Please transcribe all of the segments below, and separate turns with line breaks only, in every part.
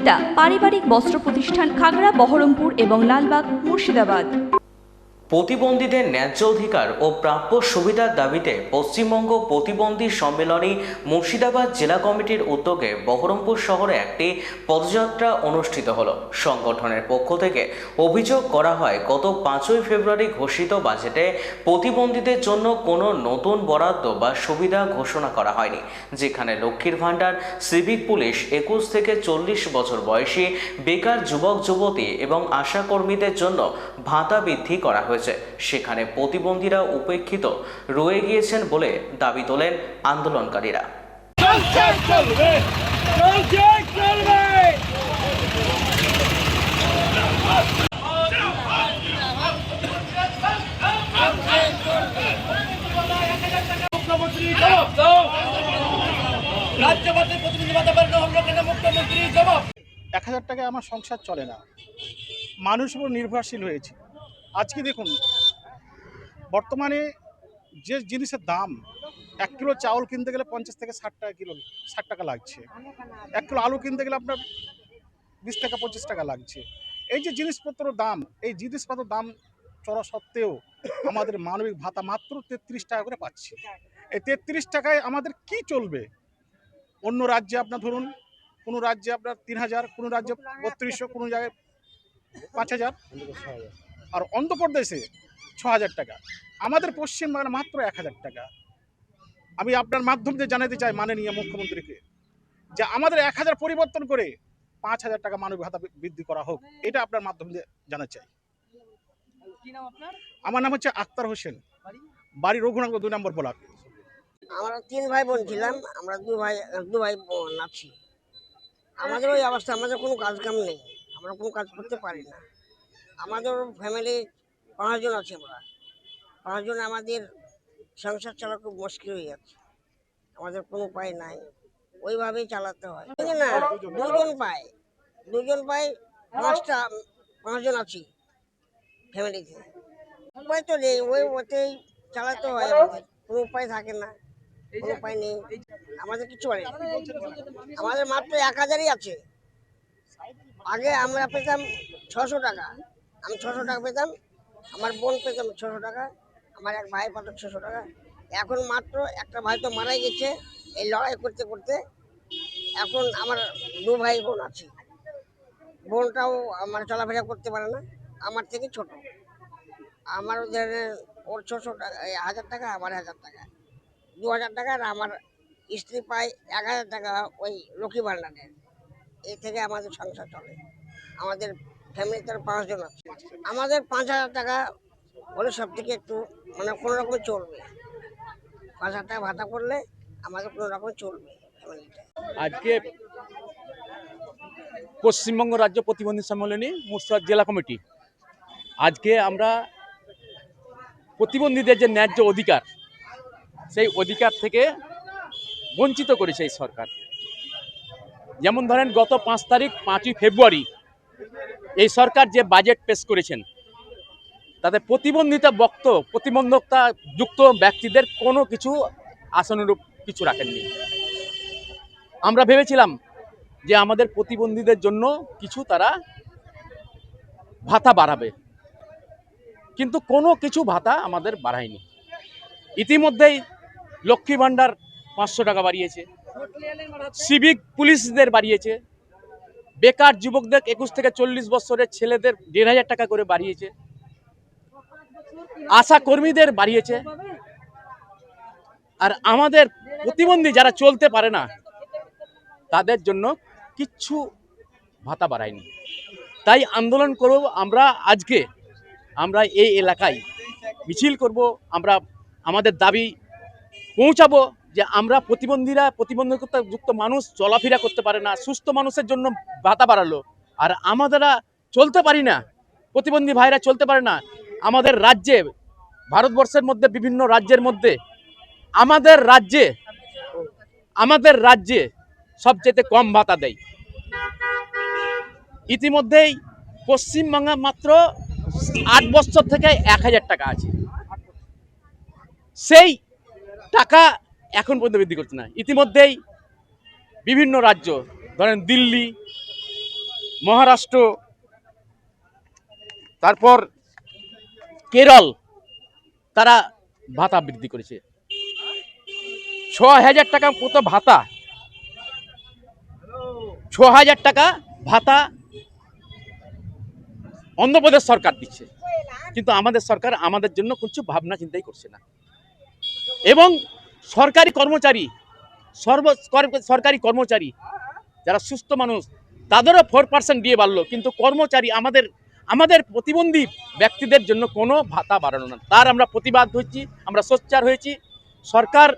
বিক্রেতা, পারিবারিক বস্ত্র প্রতিষ্ঠান, খাগড়া, বহরমপুর এবং লালবাগ, মুর্শিদাবাদ।
প্রতিবন্ধীদের ন্যায্য অধিকার ও প্রাপ্য সুবিধার দাবিতে পশ্চিমবঙ্গ প্রতিবন্ধী সম্মেলনী মুর্শিদাবাদ জেলা কমিটির উদ্যোগে বহরমপুর শহরে একটি পদযাত্রা অনুষ্ঠিত হলো। সংগঠনের পক্ষ থেকে অভিযোগ করা হয়, গত 5ই ফেব্রুয়ারি ঘোষিত বাজেটে প্রতিবন্ধীদের জন্য কোনো নতুন বরাদ্দ বা সুবিধা ঘোষণা করা হয়নি, যেখানে লক্ষ্মীর ভাণ্ডার, সিভিক পুলিশ, 21 থেকে 40 বছর বয়সী বেকার যুবক যুবতী এবং আশাকর্মীদের জন্য ভাতা বৃদ্ধি করা হয়েছে, সেখানে প্রতিবন্ধীরা উপেক্ষিত রয়ে গিয়েছেন বলে দাবি তোলেন আন্দোলনকারীরা।
রাজ্যবাসীর প্রতিনিধি ভাতা বাড়ানো হলো কেন? মুখ্যমন্ত্রী জবাব।
1000 টাকায় আমার সংসার চলে না, মানুষ উপর নির্ভরশীল হয়েছে। আজকে দেখুন, বর্তমানে যে জিনিসের দাম, 1 কিলো চাউল কিনতে গেলে 50 থেকে 60 টাকা কিলো, 60 টাকা লাগছে। 1 কিলো আলু কিনতে গেলে আপনার 20 টাকা 25 টাকা লাগছে। এই যে জিনিসপত্রের দাম, এই জিনিসপত্রের দাম চড়া সত্ত্বেও আমাদের মানবিক ভাতা মাত্র 33 টাকা করে পাচ্ছি। এই 33 টাকায় আমাদের কি চলবে? অন্য রাজ্যে আপনার ধরুন, কোনো রাজ্যে আপনার 3000, কোনো রাজ্যে 3200, কোনো জায়গায় 5000, আর অন্ধ্রপ্রদেশে 6000 টাকা। আমাদের পশ্চিমবাংলা মাত্র 1000 টাকা। আমি আপনার মাধ্যম দিয়ে জানাতে চাই মাননীয় মুখ্যমন্ত্রীকে যে আমাদের 1000 পরিবর্তন করে 5000 টাকা মানবিক ভাতা বৃদ্ধি করা হোক। এটা আপনার মাধ্যম দিয়ে জানাতে চাই। আমার নাম হচ্ছে আক্তার হোসেন, বাড়ি রঘুনাথ 2 নম্বর ব্লক।
আমরা 3 ভাই বোন ছিলাম, আমরা দু ভাই বোন আছি। আমাদের ওই অবস্থা, আমাদের কোনো কাজ কাম নেই, আমরা কোনো কাজ করতে পারি না। আমাদের ফ্যামিলি 5 জন আছে, আমরা 5 জন, আমাদের সংসার চালা খুব মুশকিল হয়ে যাচ্ছে। আমাদের কোনো উপায় নাই, ওইভাবেই চালাতে হয়। না, দুজন পাই 5 জন আছি ফ্যামিলিতে। উপায় তো নেই, ওতেই চালাতে হয়, আমাদের কোনো উপায় থাকে না, কোনো উপায় নেই, আমাদের কিছু হয় না। আমাদের মাত্র 1000ই আছে। আগে আমরা পেতাম 600 টাকা, আমি 600 টাকা পেতাম, আমার বোন পেতাম 600 টাকা, আমার এক ভাই পেতাম 600 টাকা। এখন মাত্র একটা ভাই তো মারাই গেছে এই লড়াই করতে করতে। এখন আমার 2 ভাই বোন আছে, বোনটাও আমার চলাফেরা করতে পারে না, আমার থেকে ছোট। আমার ওর 600 টাকা, 1000 টাকা, আমার 1000 টাকা, 2000 টাকা, আর আমার স্ত্রী পায় 1000 টাকা ওই লক্ষ্মী ভাণ্ডারের। এই থেকে আমাদের সংসার চলে। আমাদের ফ্যামিলিতে 5 জন আছে। আমাদের 5000 টাকা হলে সব থেকে একটু মানে কোনো রকমে চলবে। 5000 টাকা ভাতা করলে আমাদের কোনো রকমে চলবে ফ্যামিলিটা।
আজকে পশ্চিমবঙ্গ রাজ্য প্রতিবন্ধী সম্মেলনী মুর্শিদাবাদ জেলা কমিটি, আজকে আমরা প্রতিবন্ধীদের যে ন্যায্য অধিকার, সেই অধিকার থেকে বঞ্চিত করেছে এই সরকার। যেমন ধরেন, গত 5ই ফেব্রুয়ারি এই সরকার যে বাজেট পেশ করেছেন, তাতে প্রতিবন্ধকতা যুক্ত ব্যক্তিদের কোনো কিছু আশানুরূপ কিছু রাখেননি। আমরা ভেবেছিলাম যে আমাদের প্রতিবন্ধীদের জন্য কিছু তারা ভাতা বাড়াবে, কিন্তু কোনো কিছু ভাতা আমাদের বাড়ায়নি। ইতিমধ্যেই লক্ষ্মী ভাণ্ডার 500 টাকা বাড়িয়েছে, সিভিক পুলিশদের বাড়িয়েছে, বেকার যুবকদের 21 থেকে 40 বছরের ছেলেদের 1500 টাকা করে বাড়িয়েছে, আশা কর্মীদের বাড়িয়েছে, আর আমাদের প্রতিবন্ধী যারা চলতে পারে না তাদের জন্য কিচ্ছু ভাতা বাড়ায়নি। তাই আন্দোলন করব আমরা। আজকে আমরা এই এলাকায় মিছিল করব, আমরা আমাদের দাবি পৌঁছাবো যে আমরা প্রতিবন্ধকতা যুক্ত মানুষ চলাফেরা করতে পারে না, সুস্থ মানুষের জন্য ভাতা বাড়ালো, আর আমাদেরা চলতে পারি না, প্রতিবন্ধী ভাইরা চলতে পারে না। আমাদের রাজ্যে, ভারতবর্ষের মধ্যে বিভিন্ন রাজ্যের মধ্যে আমাদের রাজ্যে সবচেয়ে কম ভাতা দেয়। ইতিমধ্যেই পশ্চিমবঙ্গে মাত্র 8 বছর থেকে 1000 টাকা আছে, সেই টাকা এখন পর্যন্ত বৃদ্ধি করছে না। ইতিমধ্যেই বিভিন্ন রাজ্য, ধরেন দিল্লি, মহারাষ্ট্র, তারপর কেরল, তারা ভাতা বৃদ্ধি করেছে। 6,000 টাকা কত ভাতা, 6,000 টাকা ভাতা অন্ধ্রপ্রদেশ সরকার দিচ্ছে, কিন্তু আমাদের সরকার আমাদের জন্য কিছু ভাবনা চিন্তাই করছে না। এবং সরকারি কর্মচারী, সরকারি কর্মচারী যারা সুস্থ মানুষ, তাদেরও 4% দিয়ে বাড়লো, কিন্তু কর্মচারী আমাদের প্রতিবন্ধী ব্যক্তিদের জন্য কোনো ভাতা বাড়ানো না। তার আমরা প্রতিবাদ হয়েছি, আমরা সোচ্চার হয়েছি। সরকার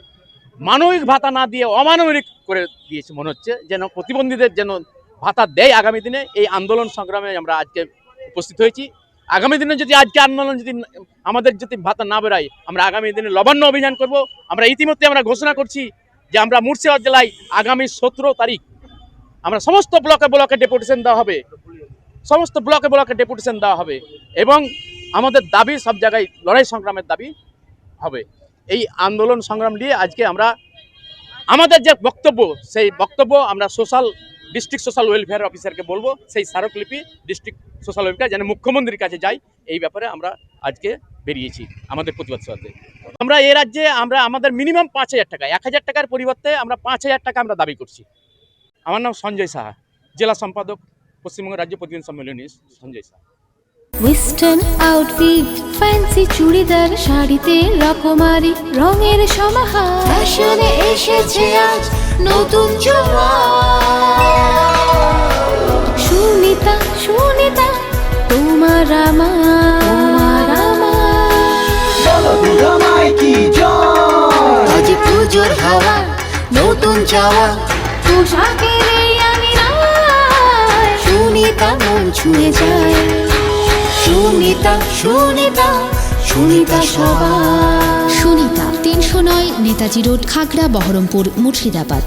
মানবিক ভাতা না দিয়ে অমানবিক করে দিয়েছে মনে হচ্ছে, যেন প্রতিবন্ধীদের যেন ভাতা দেয় আগামী দিনে। এই আন্দোলন সংগ্রামে আমরা আজকে উপস্থিত হয়েছি। আগামী দিনে যদি আজকে আন্দোলন যদি আমাদের যদি ভাতা না বেড়ায়, আমরা আগামী দিনে লবণ্য অভিযান করব। আমরা ইতিমধ্যে আমরা ঘোষণা করছি যে আমরা মুর্শিদাবাদ জেলায় আগামী 17 তারিখ আমরা সমস্ত ব্লকে ডেপুটেশন দেওয়া হবে, সমস্ত ব্লকে ডেপুটেশন দেওয়া হবে এবং আমাদের দাবি সব জায়গায় লড়াই সংগ্রামের দাবি হবে। এই আন্দোলন সংগ্রাম নিয়ে আজকে আমরা আমাদের যে বক্তব্য, সেই বক্তব্য আমরা ডিস্ট্রিক্ট সোশ্যাল ওয়েলফেয়ার অফিসারকে বলবো, সেই স্মারকলিপি ডিস্ট্রিক্ট সোশ্যাল ওয়েলফেয়ার যেন মুখ্যমন্ত্রীর কাছে যাই, এই ব্যাপারে আমরা আজকে বেরিয়েছি আমাদের প্রতিবাদ সাথে। আমরা এই রাজ্যে আমাদের মিনিমাম 5,000 টাকা, 1,000 টাকার পরিবর্তে আমরা 5,000 টাকা আমরা দাবি করছি। আমার নাম সঞ্জয় সাহা, জেলা সম্পাদক, পশ্চিমবঙ্গ রাজ্য প্রতিনিধি সম্মেলনী Sanjay Saha.
Western outfit, fancy churidar, শাড়িতে রকমারি রঙের সমাহার, ফ্যাশনে এসেছে আজ নতুন সুনিতা, সুনিতা তোমার আমার, আজ পুজোর হাওয়া, নতুন চাওয়া পোশাকের এই আমিরায়, সুনিতা মন ছুঁয়ে যায়। সুনিতা, সুনিতা, সুনিতা সবার।
সুনিতা 309 নেতাজি রোড, খাগড়া, বহরমপুর, মুর্শিদাবাদ।